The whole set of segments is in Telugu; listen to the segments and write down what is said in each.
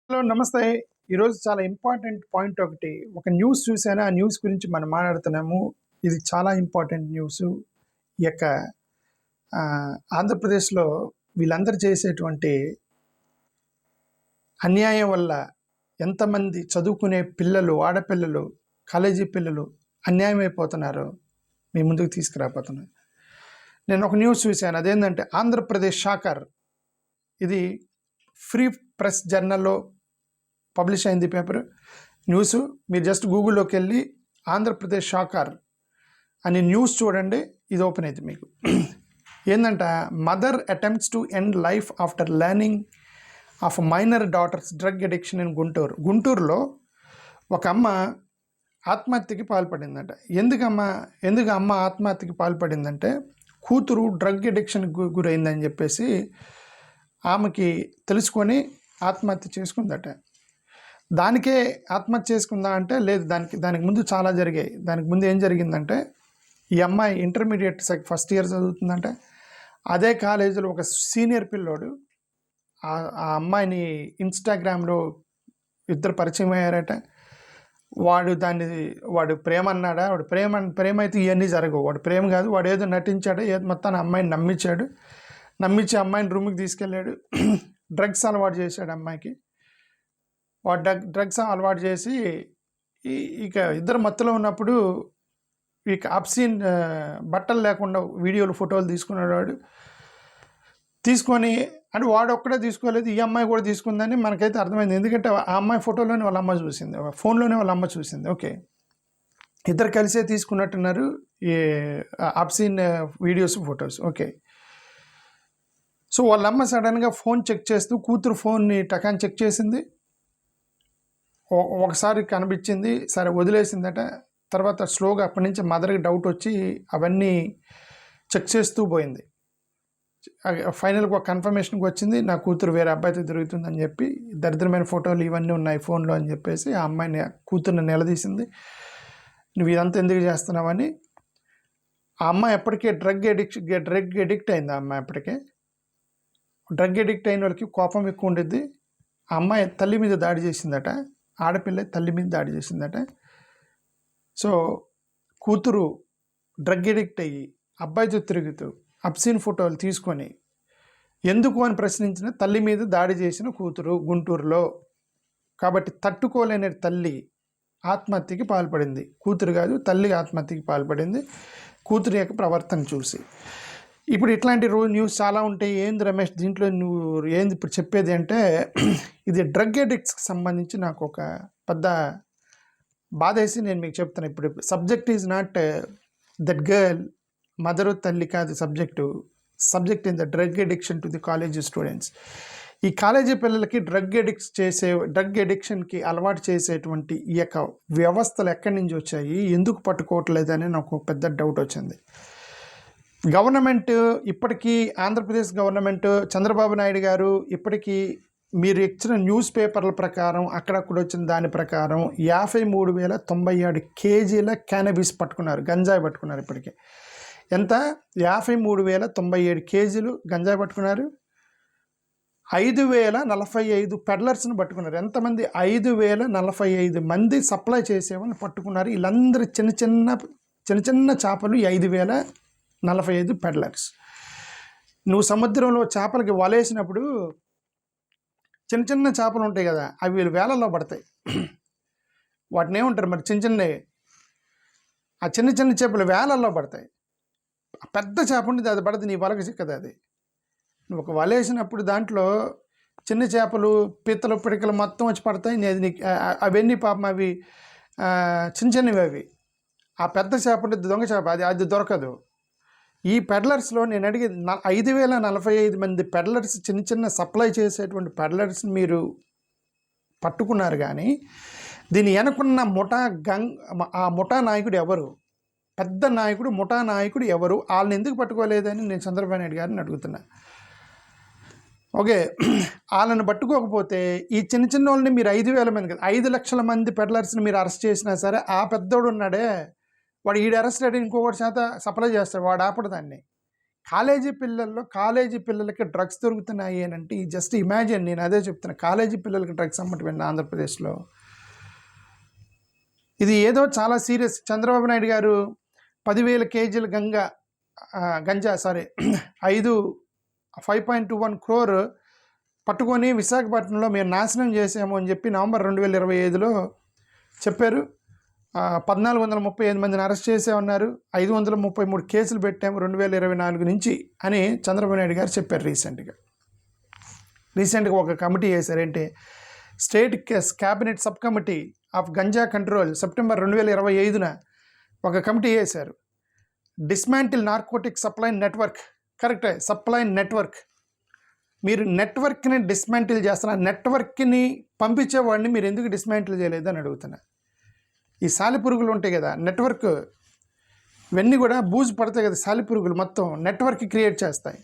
హలో నమస్తే. ఈరోజు చాలా ఇంపార్టెంట్ పాయింట్ ఒకటి ఒక న్యూస్ చూసాను. ఆ న్యూస్ గురించి మనం మాట్లాడుతున్నాము. ఇది చాలా ఇంపార్టెంట్ న్యూస్. ఈ యొక్క ఆంధ్రప్రదేశ్లో వీళ్ళందరూ చేసేటువంటి అన్యాయం వల్ల ఎంతమంది చదువుకునే పిల్లలు, ఆడపిల్లలు, కాలేజీ పిల్లలు అన్యాయం అయిపోతున్నారో మీ ముందుకు తీసుకురాబోతున్నాను. నేను ఒక న్యూస్ చూశాను. అదేంటంటే ఆంధ్రప్రదేశ్ షాకర్. ఇది ఫ్రీ ప్రెస్ జర్నల్లో పబ్లిష్ అయింది పేపర్ న్యూస్. మీరు జస్ట్ గూగుల్లోకి వెళ్ళి ఆంధ్రప్రదేశ్ షాకర్ అని న్యూస్ చూడండి. ఇది ఓపెన్ అయితే మీకు ఏంటంట, mother attempts to end life after learning of minor daughters drug addiction in గుంటూరులో ఒక అమ్మ ఆత్మహత్యకి పాల్పడిందంట. ఎందుకు అమ్మ ఆత్మహత్యకి పాల్పడిందంటే కూతురు డ్రగ్ అడిక్షన్కి గురైందని చెప్పేసి ఆమెకి తెలుసుకొని ఆత్మహత్య చేసుకుందట. దానికే ఆత్మహత్య చేసుకుందా అంటే లేదు, దానికి ముందు చాలా జరిగాయి. దానికి ముందు ఏం జరిగిందంటే, ఈ అమ్మాయి ఇంటర్మీడియట్ ఫస్ట్ ఇయర్ చదువుతుందంటే అదే కాలేజీలో ఒక సీనియర్ పిల్లోడు ఆ అమ్మాయిని ఇన్స్టాగ్రామ్లో ఇద్దరు పరిచయం అయ్యారట. వాడు ప్రేమ అన్నాడా? వాడు ప్రేమ అయితే ఇవన్నీ జరగవు. వాడు ప్రేమ కాదు, వాడు ఏదో నటించాడు. మొత్తాన్ని అమ్మాయిని నమ్మించి అమ్మాయిని రూమ్కి తీసుకెళ్ళాడు. డ్రగ్స్ అలవాటు చేశాడు అమ్మాయికి. వాడు డ్రగ్స్ అలవాటు చేసి ఇక ఇద్దరు మత్తులో ఉన్నప్పుడు ఇక అబ్సీన్ బట్టలు లేకుండా వీడియోలు, ఫోటోలు తీసుకున్నాడు. వాడు తీసుకొని అంటే వాడు ఒక్కడే తీసుకోలేదు, ఈ అమ్మాయి కూడా తీసుకుందని మనకైతే అర్థమైంది. ఎందుకంటే ఆ అమ్మాయి ఫోటోలోనే వాళ్ళ అమ్మ చూసింది, ఫోన్లోనే వాళ్ళ అమ్మ చూసింది. ఓకే, ఇద్దరు కలిసే తీసుకున్నట్టున్నారు ఈ obscene videos, photos. Okay, so వాళ్ళమ్మ సడన్గా ఫోన్ చెక్ చేస్తూ కూతురు ఫోన్ని టకాన్ చెక్ చేసింది. ఒకసారి కనిపించింది, సరే వదిలేసిందట. తర్వాత స్లోగా అప్పటి నుంచి మదర్కి డౌట్ వచ్చి అవన్నీ చెక్ చేస్తూ పోయింది. ఫైనల్గా ఒక కన్ఫర్మేషన్కి వచ్చింది, నా కూతురు వేరే అబ్బాయితో తిరుగుతుందని చెప్పి. దరిద్రమైన ఫోటోలు ఇవన్నీ ఉన్నాయి ఫోన్లో అని చెప్పేసి ఆ అమ్మాయిని, కూతుర్ని నిలదీసింది. నువ్వు ఇదంతా ఎందుకు చేస్తున్నావని. ఆ అమ్మాయి ఎప్పటికే డ్రగ్ ఎడిక్ట్ అయింది. ఆ అమ్మాయి ఎప్పటికే డ్రగ్ ఎడిక్ట్ అయిన వాళ్ళకి కోపం ఎక్కువ ఉండేది. ఆ అమ్మాయి తల్లి మీద దాడి చేసిందట, ఆడపిల్ల తల్లి మీద దాడి చేసిందట. సో కూతురు డ్రగ్ ఎడిక్ట్ అయ్యి అబ్బాయితో తిరుగుతూ అబ్సీన్ ఫోటోలు తీసుకొని ఎందుకు అని ప్రశ్నించిన తల్లి మీద దాడి చేసిన కూతురు గుంటూరులో. కాబట్టి తట్టుకోలేని తల్లి ఆత్మహత్యకి పాల్పడింది. కూతురు కాదు, తల్లి ఆత్మహత్యకి పాల్పడింది కూతురు యొక్క ప్రవర్తన చూసి. ఇప్పుడు ఇట్లాంటి న్యూస్ చాలా ఉంటాయి. ఏంది రమేష్ దీంట్లో నువ్వు ఏంది ఇప్పుడు చెప్పేది అంటే, ఇది డ్రగ్ అడిక్ట్స్కి సంబంధించి నాకు ఒక పెద్ద బాధేసి నేను మీకు చెప్తాను. ఇప్పుడు subject is not that girl, mother తల్లి కాదు subject in the drug addiction to the college students. ఈ కాలేజీ పిల్లలకి డ్రగ్ అడిక్షన్కి అలవాటు చేసేటువంటి ఈ యొక్క వ్యవస్థలు ఎక్కడి నుంచి వచ్చాయి, ఎందుకు పట్టుకోవట్లేదని నాకు పెద్ద డౌట్ వచ్చింది. గవర్నమెంట్ ఇప్పటికీ, ఆంధ్రప్రదేశ్ గవర్నమెంట్, చంద్రబాబు నాయుడు గారు ఇప్పటికీ మీరు ఇచ్చిన న్యూస్ పేపర్ల ప్రకారం, అక్కడక్కడ వచ్చిన దాని ప్రకారం 53,097 కేజీల క్యానబిస్ పట్టుకున్నారు, గంజాయి పట్టుకున్నారు. ఇప్పటికే ఎంత? 53,097 కేజీలు గంజాయి పట్టుకున్నారు. 5,045 పెడ్లర్స్ని పట్టుకున్నారు. ఎంతమంది? 5,045 మంది సప్లై చేసేవాళ్ళని పట్టుకున్నారు. వీళ్ళందరూ చిన్న చిన్న చేపలు. 5,045 పెడ్లర్స్. నువ్వు సముద్రంలో చేపలకి వలేసినప్పుడు చిన్న చిన్న చేపలు ఉంటాయి కదా, అవి వీళ్ళు వేలల్లో పడతాయి. వాటిని ఏమంటారు మరి? చిన్నవి. ఆ చిన్న చిన్న చేపలు వేలల్లో పడతాయి. పెద్ద చేప ఉండేది, అది పడితే నీ వలకు చిక్కదు. అది నువ్వు ఒక వలేసినప్పుడు దాంట్లో చిన్న చేపలు, పీతలు, పిడకలు మొత్తం వచ్చి పడతాయి. అవన్నీ పాపం అవి చిన్నవి. అవి ఆ పెద్ద చేప ఉంటుంది, దొంగ చేప, అది దొరకదు. ఈ పెడ్లర్స్లో నేను అడిగి 5,045 మంది పెడ్లర్స్, చిన్న చిన్న సప్లై చేసేటువంటి పెడ్లర్స్ మీరు పట్టుకున్నారు. కానీ దీని వెనుకున్న ఆ ముఠా నాయకుడు ఎవరు? పెద్ద నాయకుడు, ముఠా నాయకుడు ఎవరు? వాళ్ళని ఎందుకు పట్టుకోలేదని నేను చంద్రబాబు నాయుడు గారిని అడుగుతున్నా. ఓకే, వాళ్ళని పట్టుకోకపోతే ఈ చిన్న వాళ్ళని మీరు 5,000 మంది కదా, 5 లక్షల మంది పెడ్లర్స్ని మీరు అరెస్ట్ చేసినా సరే, ఆ పెద్దోడు ఉన్నాడే వాడు అరెస్ట్ అయ్యి ఇంకొకటి చేత సప్లై చేస్తాడు, వాడు ఆపడు దాన్ని. కాలేజీ పిల్లలకి డ్రగ్స్ దొరుకుతున్నాయి అని అంటే జస్ట్ ఇమాజిన్. నేను అదే చెప్తున్నా, కాలేజీ పిల్లలకి డ్రగ్స్ అమ్మటం ఆంధ్రప్రదేశ్లో. ఇది ఏదో చాలా సీరియస్. చంద్రబాబు నాయుడు గారు 10,000 కేజీల గంజా 5.21 crore పట్టుకొని విశాఖపట్నంలో మేము నాశనం చేసాము అని చెప్పి నవంబర్ 2025లో చెప్పారు. 1,435 మందిని అరెస్ట్ చేసామన్నారు. 533 కేసులు పెట్టాము 2024 నుంచి అని చంద్రబాబు నాయుడు గారు చెప్పారు. రీసెంట్గా ఒక కమిటీ వేశారు. ఏంటి, state cabinet sub committee of ganja control September 2025న ఒక కమిటీ వేశారు. Dismantle narcotic supply network. కరెక్టే, సప్లై నెట్వర్క్. మీరు నెట్వర్క్ని డిస్మాంటిల్ చేస్తున్నారు. నెట్వర్క్ని పంపించేవాడిని మీరు ఎందుకు డిస్మాంటిల్ చేయలేదు అని అడుగుతున్నా. ఈ సాలిపురుగులు ఉంటాయి కదా, నెట్వర్క్, ఇవన్నీ కూడా బూజు పడతాయి కదా, సాలిపురుగులు మొత్తం నెట్వర్క్ క్రియేట్ చేస్తాయి.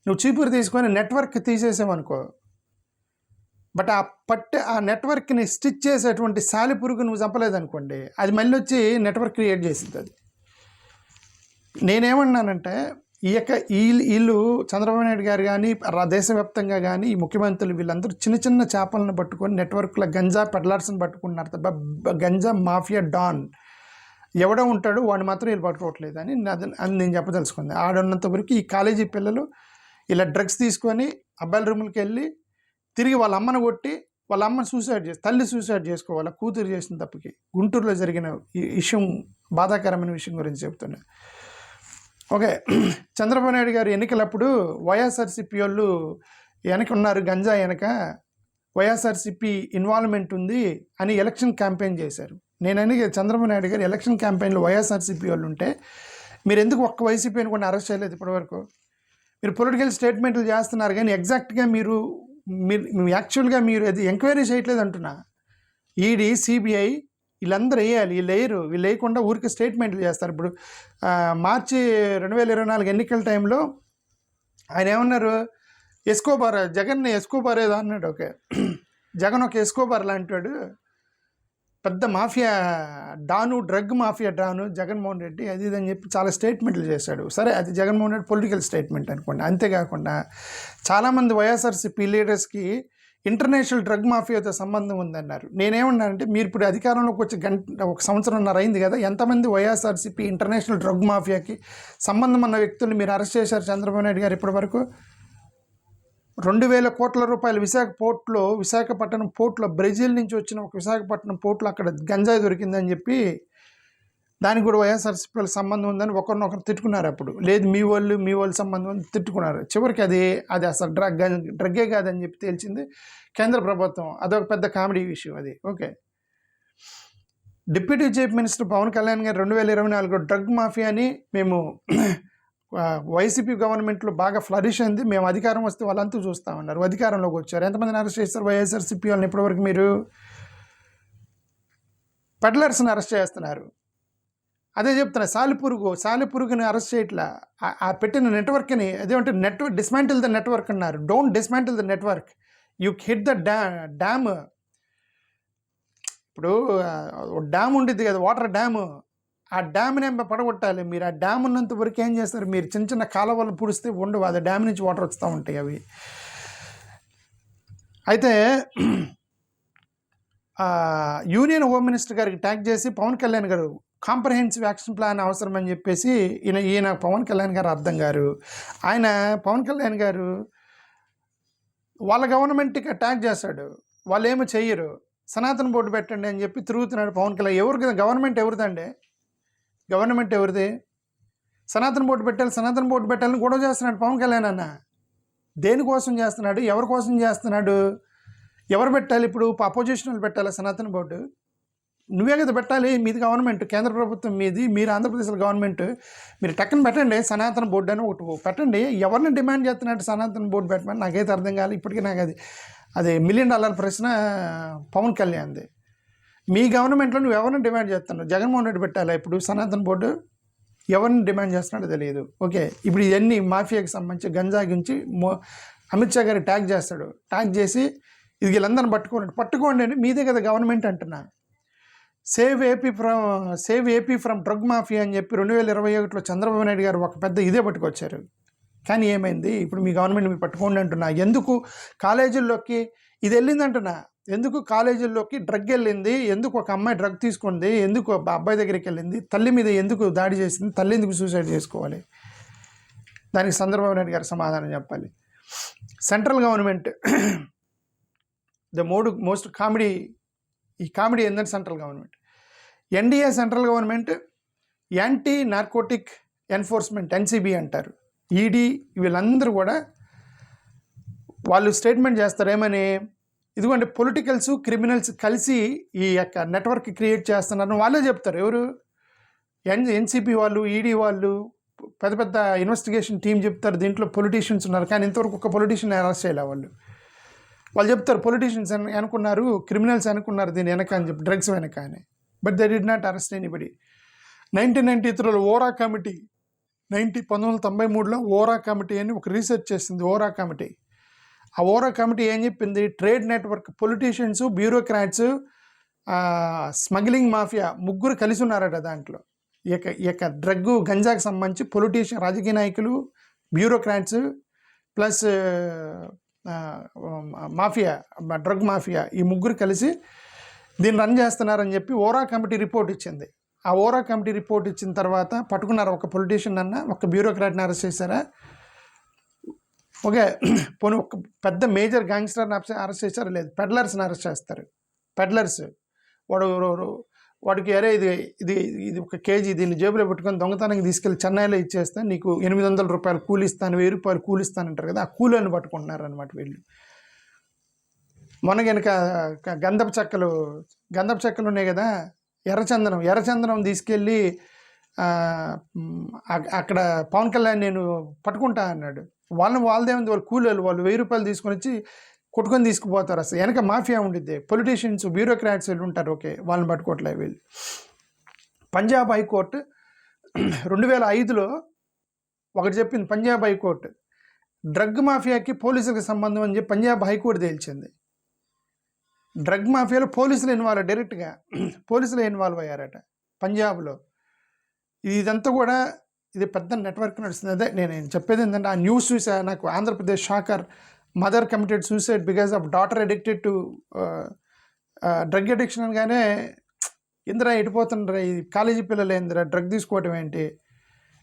నువ్వు చీపురు తీసుకొని నెట్వర్క్ తీసేసావనుకో, బట్ ఆ నెట్వర్క్ని స్టిచ్ చేసేటువంటి సాలిపురుగు నువ్వు చంపలేదనుకోండి, అది మళ్ళీ వచ్చి నెట్వర్క్ క్రియేట్ చేసింది. అది నేనేమన్నానంటే, వీళ్ళు చంద్రబాబు నాయుడు గారు కానీ దేశవ్యాప్తంగా కానీ ఈ ముఖ్యమంత్రులు వీళ్ళందరూ చిన్న చిన్న చేపలను పట్టుకొని నెట్వర్క్లో గంజా పెడ్లర్స్ని పట్టుకున్నారు తప్ప గంజా మాఫియా డాన్ ఎవడో ఉంటాడు వాడిని మాత్రం వీళ్ళు పట్టుకోవట్లేదు అని నేను చెప్పదలుచుకుంది. ఆడున్నంత వరకు ఈ కాలేజీ పిల్లలు ఇలా డ్రగ్స్ తీసుకొని అబ్బాయిల రూములకి వెళ్ళి తిరిగి వాళ్ళ అమ్మను కొట్టి వాళ్ళ అమ్మని తల్లి సూసైడ్ చేసుకోవాలి, కూతురు చేసిన తప్పుకి. గుంటూరులో జరిగిన ఈ విషయం, బాధాకరమైన విషయం గురించి చెప్తున్నా. ఓకే, చంద్రబాబు నాయుడు గారు ఎన్నికలప్పుడు వైఎస్ఆర్సీపీ వాళ్ళు వెనక ఉన్నారు, గంజా వెనక వైఎస్ఆర్సీపీ ఇన్వాల్వ్మెంట్ ఉంది అని ఎలక్షన్ క్యాంపెయిన్ చేశారు. నేను చంద్రబాబు నాయుడు గారు ఎలక్షన్ క్యాంపెయిన్లో వైఎస్ఆర్సీపీ వాళ్ళు ఉంటే మీరు ఎందుకు ఒక్క వైసీపీని కూడా అరెస్ట్ చేయలేదు ఇప్పటివరకు? మీరు పొలిటికల్ స్టేట్మెంట్లు చేస్తున్నారు కానీ ఎగ్జాక్ట్గా మీరు యాక్చువల్గా మీరు అది ఎంక్వైరీ చేయట్లేదు అంటున్నా. ఈడీ, సిబిఐ వీళ్ళందరూ వేయాలి. వీళ్ళు వేయకుండా ఊరికి స్టేట్మెంట్లు చేస్తారు. ఇప్పుడు మార్చి 2024 ఎన్నికల టైంలో ఆయన ఏమన్నారు, జగన్ ఎస్కోబార్ ఏదో అన్నాడు. ఓకే, జగన్ ఒక ఎస్కోబార్ లాంటివాడు, పెద్ద మాఫియా డాను, డ్రగ్ మాఫియా డాను జగన్మోహన్ రెడ్డి, అది ఇది అని చెప్పి చాలా స్టేట్మెంట్లు చేశాడు. సరే, అది జగన్మోహన్ రెడ్డి పొలిటికల్ స్టేట్మెంట్ అనుకోండి. అంతేకాకుండా చాలామంది వైఎస్ఆర్సీపీ లీడర్స్కి ఇంటర్నేషనల్ డ్రగ్ మాఫియాతో సంబంధం ఉందన్నారు. నేనేమన్నానంటే, మీరు ఇప్పుడు అధికారంలోకి వచ్చి 1 సంవత్సరంన్నర అయింది కదా, ఎంతమంది వైఎస్ఆర్సీపీ ఇంటర్నేషనల్ డ్రగ్ మాఫియాకి సంబంధం ఉన్న వ్యక్తులు మీరు అరెస్ట్ చేశారు చంద్రబాబు నాయుడు గారు ఇప్పటి వరకు? 2,000 కోట్ల రూపాయలు విశాఖపట్నం పోర్ట్లో బ్రెజిల్ నుంచి వచ్చిన ఒక విశాఖపట్నం పోర్ట్లో అక్కడ గంజాయి దొరికిందని చెప్పి దానికి కూడా వైఎస్ఆర్సీపీ సంబంధం ఉందని ఒకరినొకరు తిట్టుకున్నారు. అప్పుడు లేదు మీ వాళ్ళు సంబంధం అని తిట్టుకున్నారు. చివరికి అది అసలు డ్రగ్గే కాదని చెప్పి తేల్చింది కేంద్ర ప్రభుత్వం. అదొక పెద్ద కామెడీ విషయం అది. Okay, deputy chief minister Pawan Kalyan garu 2024 drug మాఫియాని మేము వైసీపీ గవర్నమెంట్లో బాగా ఫ్లరిష్ అయింది, మేము అధికారం వస్తే వాళ్ళంతా చూస్తామన్నారు. అధికారంలోకి వచ్చారు. ఎంతమందిని అరెస్ట్ చేస్తారు వైఎస్ఆర్సీపీ వాళ్ళని ఇప్పటివరకు? మీరు పెడ్లర్స్ని అరెస్ట్ చేస్తున్నారు. అదే చెప్తున్నా, సాలిపురుగుని అరెస్ట్ చేయట్లా. ఆ పెట్టిన నెట్వర్క్ని అదేమంటే డిస్మాంటిల్ ద నెట్వర్క్ అన్నారు. Don't dismantle the network, you hit the dam. ఇప్పుడు డ్యామ్ ఉండిద్ది కదా, వాటర్ డ్యామ్, ఆ డ్యామ్ని పడగొట్టాలి. మీరు ఆ డ్యామ్ ఉన్నంత వరకు ఏం చేస్తారు? మీరు చిన్న చిన్న కాలువలు పుడిస్తే ఉండవు, అది డ్యామ్ నుంచి వాటర్ వస్తూ ఉంటాయి అవి. అయితే యూనియన్ హోమ్ మినిస్టర్ గారికి ట్యాగ్ చేసి పవన్ కళ్యాణ్ గారు కాంప్రహెన్సివ్ యాక్షన్ ప్లాన్ అవసరం అని చెప్పేసి ఈయన పవన్ కళ్యాణ్ గారు అర్థం గారు. పవన్ కళ్యాణ్ గారు వాళ్ళ గవర్నమెంట్కి ట్యాగ్ చేస్తాడు, వాళ్ళు ఏమో చెయ్యరు. సనాతన బోర్డు పెట్టండి అని చెప్పి తిరుగుతున్నాడు పవన్ కళ్యాణ్. గవర్నమెంట్ ఎవరిది? సనాతన బోర్డు పెట్టాలని గొడవ చేస్తున్నాడు పవన్ కళ్యాణ్ అన్న. దేనికోసం చేస్తున్నాడు? ఎవరి కోసం చేస్తున్నాడు? ఎవరు పెట్టాలి? ఇప్పుడు అపోజిషన్ వాళ్ళు పెట్టాలి సనాతన బోర్డు? నువ్వే కదా పెట్టాలి. మీది గవర్నమెంట్, కేంద్ర ప్రభుత్వం మీది, మీరు ఆంధ్రప్రదేశ్ గవర్నమెంట్. మీరు టక్కన పెట్టండి సనాతన బోర్డు అని ఒకటి పెట్టండి. ఎవరిని డిమాండ్ చేస్తున్నాడు సనాతన బోర్డు పెట్టమని నాకైతే అర్థం కాదు ఇప్పటికీ. నాకు అది $1 మిలియన్ ప్రశ్న పవన్ కళ్యాణ్ది. మీ గవర్నమెంట్లో నువ్వు ఎవరిని డిమాండ్ చేస్తున్నావు? జగన్మోహన్ రెడ్డి పెట్టాలా ఇప్పుడు సనాతన బోర్డు? ఎవరిని డిమాండ్ చేస్తున్నాడో తెలియదు. ఓకే, ఇప్పుడు ఇవన్నీ మాఫియాకి సంబంధించి గంజా గురించి అమిత్ షా గారికి ట్యాగ్ చేస్తాడు. ట్యాగ్ చేసి ఇది వీళ్ళందరిని పట్టుకోండి అని మీదే కదా గవర్నమెంట్ అంటున్నా. Save AP from drug mafia అని చెప్పి 2021లో చంద్రబాబు నాయుడు గారు ఒక పెద్ద ఇదే పట్టుకొచ్చారు. కానీ ఏమైంది, ఇప్పుడు మీ గవర్నమెంట్ మీరు పట్టుకోండి అంటున్నా. ఎందుకు కాలేజీల్లోకి ఇది వెళ్ళిందంటున్నా, ఎందుకు కాలేజీల్లోకి డ్రగ్ వెళ్ళింది, ఎందుకు ఒక అమ్మాయి డ్రగ్ తీసుకుంది, ఎందుకు అబ్బాయి దగ్గరికి వెళ్ళింది, తల్లి మీద ఎందుకు దాడి చేసింది, తల్లి ఎందుకు సూసైడ్ చేసుకోవాలి? దానికి చంద్రబాబు నాయుడు గారు సమాధానం చెప్పాలి. సెంట్రల్ గవర్నమెంట్ మోస్ట్ కామెడీ, ఈ కామెడీ ఏంటంటే central government, NDA central government anti narcotic enforcement NCB అంటారు, ఈడీ, వీళ్ళందరూ కూడా వాళ్ళు స్టేట్మెంట్ చేస్తారు ఏమని, ఇదిగోండి పొలిటికల్స్ క్రిమినల్స్ కలిసి ఈ యొక్క నెట్వర్క్ క్రియేట్ చేస్తున్నారని వాళ్ళే చెప్తారు. ఎవరు? ఎన్సీపీ వాళ్ళు, ఈడీ వాళ్ళు, పెద్ద పెద్ద ఇన్వెస్టిగేషన్ టీం చెప్తారు దీంట్లో పొలిటీషియన్స్ ఉన్నారు. కానీ ఇంతవరకు ఒక పొలిటీషియన్ అరెస్ట్ చేయలే. వాళ్ళు చెప్తారు పొలిటీషియన్స్ అనుకున్నారు, క్రిమినల్స్ అనుకున్నారు దీని వెనక అని చెప్పి, డ్రగ్స్ వెనక అని. But they did not arrest anybody. 1993లో ఓరా కమిటీ, 1993లో ఓరా కమిటీ అని ఒక రీసెర్చ్ చేసింది. ఓరా కమిటీ, ఆ ఓరా కమిటీ ఏం చెప్పింది, trade network, politicians, bureaucrats, smuggling mafia ముగ్గురు కలిసి ఉన్నారట దాంట్లో. ఇక డ్రగ్ గంజాకి సంబంధించి పొలిటీషియన్, రాజకీయ నాయకులు, bureaucrats plus mafia, drug mafia, ఈ ముగ్గురు కలిసి దీన్ని రన్ చేస్తున్నారని చెప్పి ఓరా కమిటీ రిపోర్ట్ ఇచ్చింది. ఆ ఓరా కమిటీ రిపోర్ట్ ఇచ్చిన తర్వాత పట్టుకున్నారు ఒక పొలిటీషియన్ అన్న, ఒక బ్యూరోక్రాట్ని అరెస్ట్ చేశారా? ఓకే, పోనీ ఒక పెద్ద మేజర్ గ్యాంగ్స్టర్ని అరెస్ట్ చేశారా? లేదు. పెడ్లర్స్ని అరెస్ట్ చేస్తారు. పెడ్లర్స్, వాడికి అరే ఇది ఇది ఇది ఒక కేజీ, దీన్ని జేబులో పెట్టుకొని దొంగతనానికి తీసుకెళ్ళి చెన్నైలో ఇచ్చేస్తే నీకు 800 రూపాయలు కూలి ఇస్తాను, 1000 రూపాయలు కూలి ఇస్తానంటారు కదా, ఆ కూలీని పట్టుకుంటున్నారు అనమాట వీళ్ళు. మొన్న కనుక గంధపు చెక్కలు ఉన్నాయి కదా, ఎర్రచందనం తీసుకెళ్ళి అక్కడ పవన్ కళ్యాణ్ నేను పట్టుకుంటా అన్నాడు. వాళ్ళదేముంది, వాళ్ళు కూలీలు, వాళ్ళు 1000 రూపాయలు తీసుకొని వచ్చి కొట్టుకొని తీసుకుపోతారు. అసలు వెనక మాఫియా ఉండిద్ది, పొలిటీషియన్స్, బ్యూరోక్రాట్స్ వీళ్ళు ఉంటారు. ఓకే, వాళ్ళని పట్టుకోవట్లేదు వీళ్ళు. పంజాబ్ హైకోర్టు 2005లో ఒకటి చెప్పింది. పంజాబ్ హైకోర్టు డ్రగ్ మాఫియాకి పోలీసులకు సంబంధం అని చెప్పి పంజాబ్ హైకోర్టు తేల్చింది. డ్రగ్ మాఫియాలో పోలీసులు ఇన్వాల్వ్, డైరెక్ట్గా పోలీసులు ఇన్వాల్వ్ అయ్యారట పంజాబ్లో. ఇదంతా కూడా ఇది పెద్ద నెట్వర్క్ నడుస్తుంది. అదే నేను చెప్పేది ఏంటంటే, ఆ న్యూస్ చూసా నాకు Andhra Pradesh shocker, mother committed suicide because of daughter addicted to drug addiction అనగానే, ఇందిరా ఎడిపోతుండ్రా ఈ కాలేజీ పిల్లలు, ఏందిరా డ్రగ్ తీసుకోవటం ఏంటి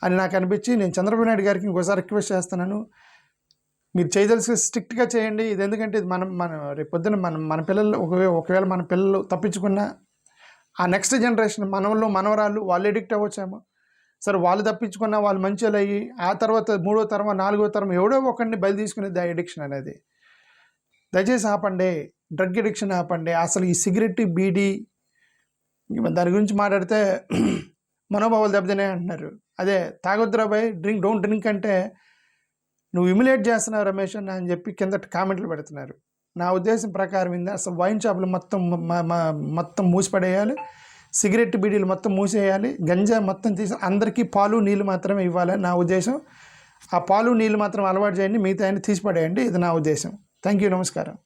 అని నాకు అనిపించి, నేను చంద్రబాబు నాయుడు గారికి ఇంకోసారి రిక్వెస్ట్ చేస్తున్నాను, మీరు చేయదలిసి స్ట్రిక్ట్గా చేయండి. ఇది ఎందుకంటే ఇది మన రేపు పొద్దున మన పిల్లలు ఒకవేళ మన పిల్లలు తప్పించుకున్నా ఆ నెక్స్ట్ జనరేషన్ మనవళ్ళు మనవరాళ్ళు వాళ్ళు ఎడిక్ట్ అవ్వచ్చేమో. సరే, వాళ్ళు తప్పించుకున్నా వాళ్ళు మంచిగా అయ్యి ఆ తర్వాత 3వ తరం 4వ తరం ఎవడో ఒకరిని బయలు తీసుకునేది ఆ ఎడిక్షన్ అనేది. దయచేసి ఆపండి, డ్రగ్ ఎడిక్షన్ ఆపండి. అసలు ఈ సిగరెట్, బీడీ దాని గురించి మాట్లాడితే మనోభావాలు దెబ్బతినే అంటున్నారు. అదే తాగొద్దురా బాయ్, డోంట్ డ్రింక్ అంటే నువ్వు ఇమ్యులేట్ చేస్తున్నావు రమేష్ అని చెప్పి కింద కామెంట్లు పెడుతున్నారు. నా ఉద్దేశం ప్రకారం ఏంది, అసలు వైన్ షాపులు మొత్తం మూసిపడేయాలి, సిగరెట్ బీడీలు మొత్తం మూసేయాలి, గంజా మొత్తం తీసి అందరికీ పాలు నీళ్ళు మాత్రమే ఇవ్వాలని నా ఉద్దేశం. ఆ పాలు నీళ్ళు మాత్రం అలవాటు చేయండి, మిగతా అన్ని తీసిపడేయండి. ఇది నా ఉద్దేశం. థ్యాంక్ యూ, నమస్కారం.